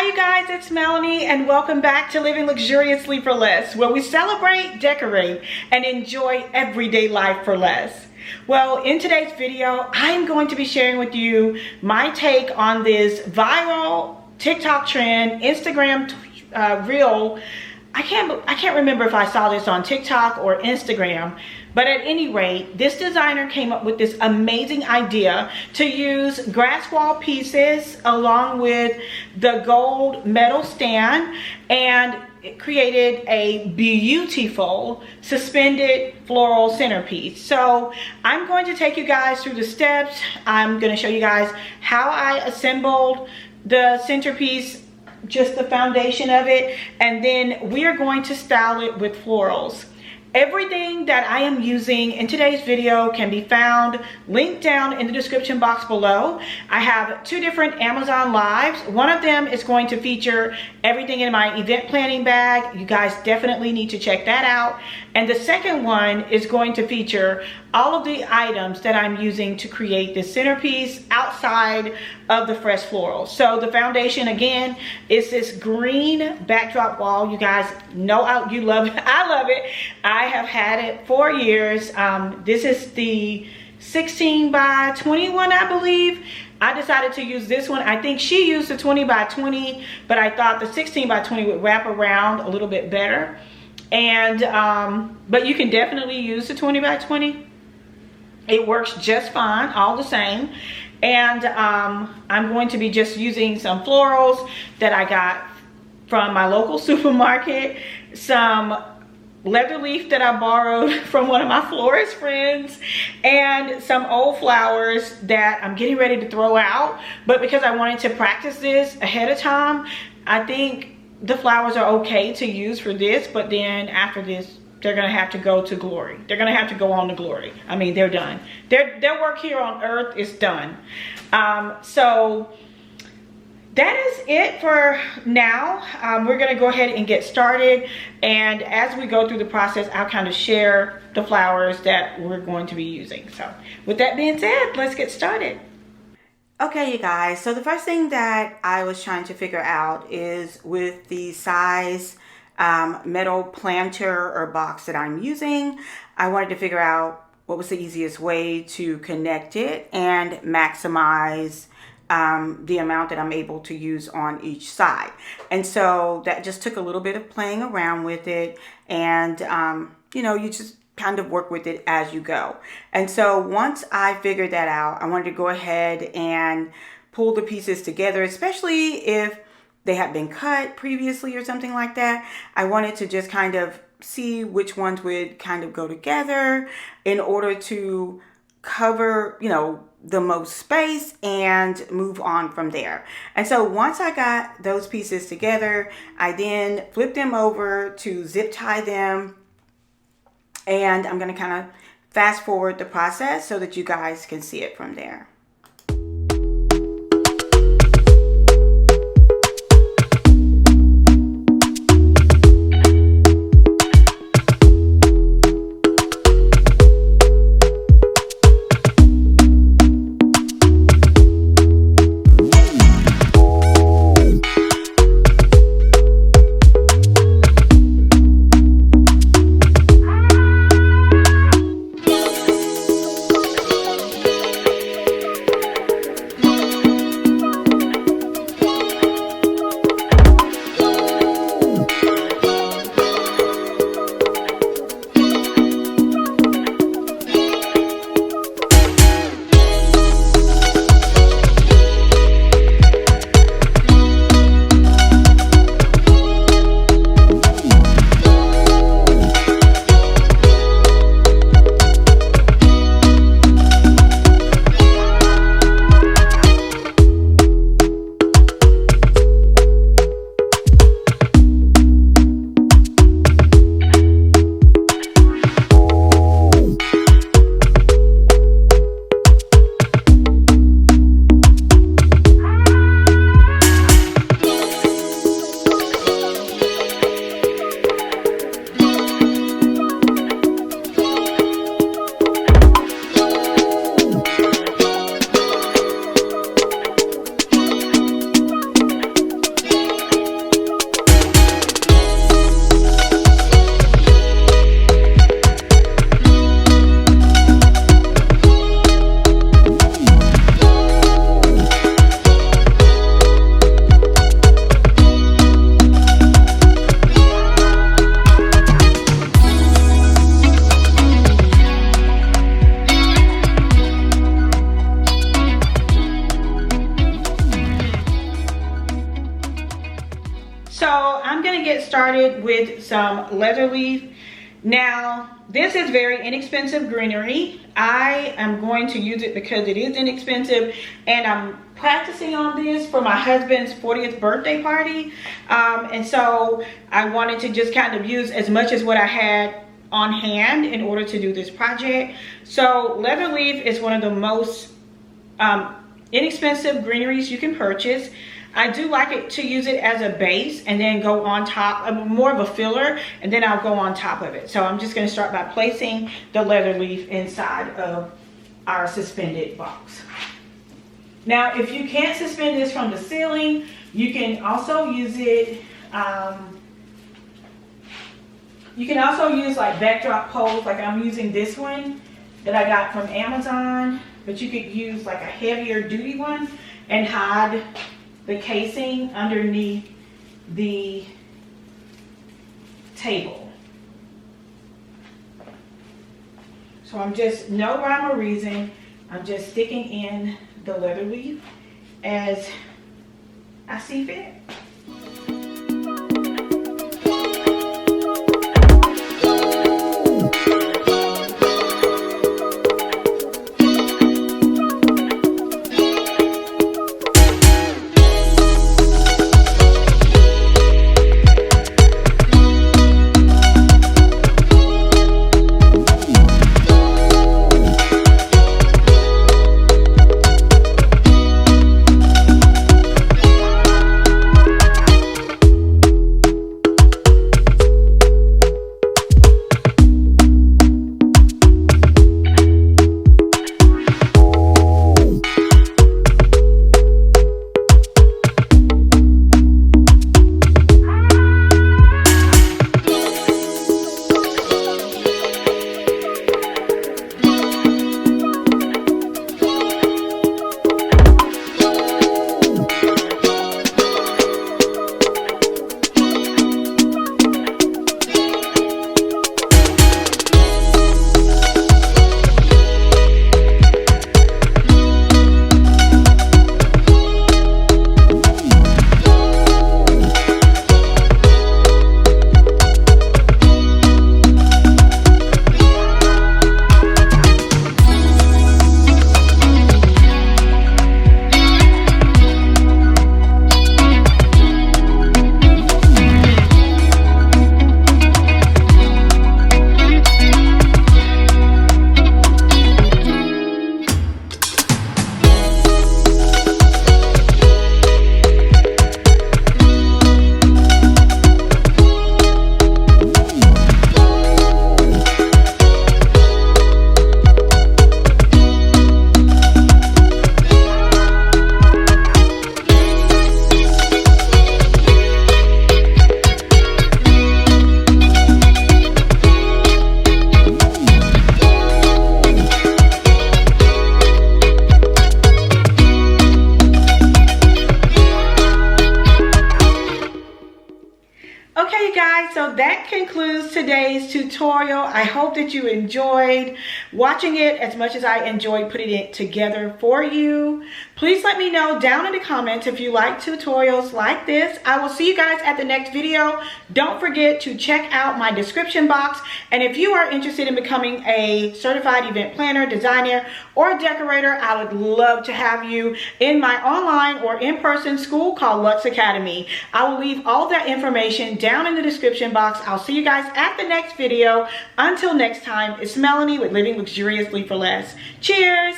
you guys, it's Melanie and welcome back to Living Luxuriously for Less, where we celebrate, decorate, and enjoy everyday life for less. Well, in today's video, I'm going to be sharing with you my take on this viral TikTok trend, Instagram reel. I can't remember if I saw this on TikTok or Instagram, but at any rate, this designer came up with this amazing idea to use grass wall pieces along with the gold metal stand, and it created a beautiful suspended floral centerpiece. So I'm going to take you guys through the steps. I'm going to show you guys how I assembled the centerpiece, just the foundation of it, and then we are going to style it with florals. Everything that I am using in today's video can be found linked down in the description box below. I have two different Amazon lives. One of them is going to feature everything in my event planning bag. You guys definitely need to check that out. And the second one is going to feature all of the items that I'm using to create this centerpiece outside of the fresh floral. So the foundation, again, is this green backdrop wall. You guys know you love it. I love it. I have had it for years. This is the 16 by 21, I believe. I decided to use this one. I think she used the 20 by 20, but I thought the 16 by 20 would wrap around a little bit better. And but you can definitely use the 20 by 20. It works just fine, all the same. And I'm going to be just using some florals that I got from my local supermarket, some leather leaf that I borrowed from one of my florist friends, and some old flowers that I'm getting ready to throw out. But because I wanted to practice this ahead of time, I think the flowers are okay to use for this, but then after this, they're gonna have to go to glory. They're gonna have to go on to glory. I mean, they're done. Their work here on earth is done. So that is it for now. We're gonna go ahead and get started. And as we go through the process, I'll kind of share the flowers that we're going to be using. So with that being said, let's get started. Okay, you guys, so the first thing that I was trying to figure out is with the size metal planter or box that I'm using, I wanted to figure out what was the easiest way to connect it and maximize the amount that I'm able to use on each side. And so that just took a little bit of playing around with it, and you know, you just kind of work with it as you go. And so once I figured that out, I wanted to go ahead and pull the pieces together, especially if they had been cut previously or something like that. I wanted to just kind of see which ones would kind of go together in order to cover, you know, the most space and move on from there. And so once I got those pieces together, I then flipped them over to zip tie them. And I'm going to kind of fast forward the process so that you guys can see it from there. So I'm gonna get started with some leather leaf. Now, this is very inexpensive greenery. I am going to use it because it is inexpensive, and I'm practicing on this for my husband's 40th birthday party. And so I wanted to just kind of use as much as what I had on hand in order to do this project. So leather leaf is one of the most inexpensive greeneries you can purchase. I do like it to use it as a base and then go on top, more of a filler, and then I'll go on top of it. So I'm just going to start by placing the leather leaf inside of our suspended box. Now, if you can't suspend this from the ceiling, you can also use it, you can also use like backdrop poles, like I'm using this one that I got from Amazon, but you could use like a heavier duty one and hide the casing underneath the table. So I'm just, no rhyme or reason, I'm just sticking in the leather leaf as I see fit. Okay, you guys, so that concludes today's tutorial. I hope that you enjoyed watching it as much as I enjoyed putting it together for you. Please let me know down in the comments if you like tutorials like this. I will see you guys at the next video. Don't forget to check out my description box. And if you are interested in becoming a certified event planner, designer, or decorator, I would love to have you in my online or in-person school called Luxe Academy. I will leave all that information down in the description box. I'll see you guys at the next video. Until next time, it's Melanie with Living Luxuriously for Less. Cheers!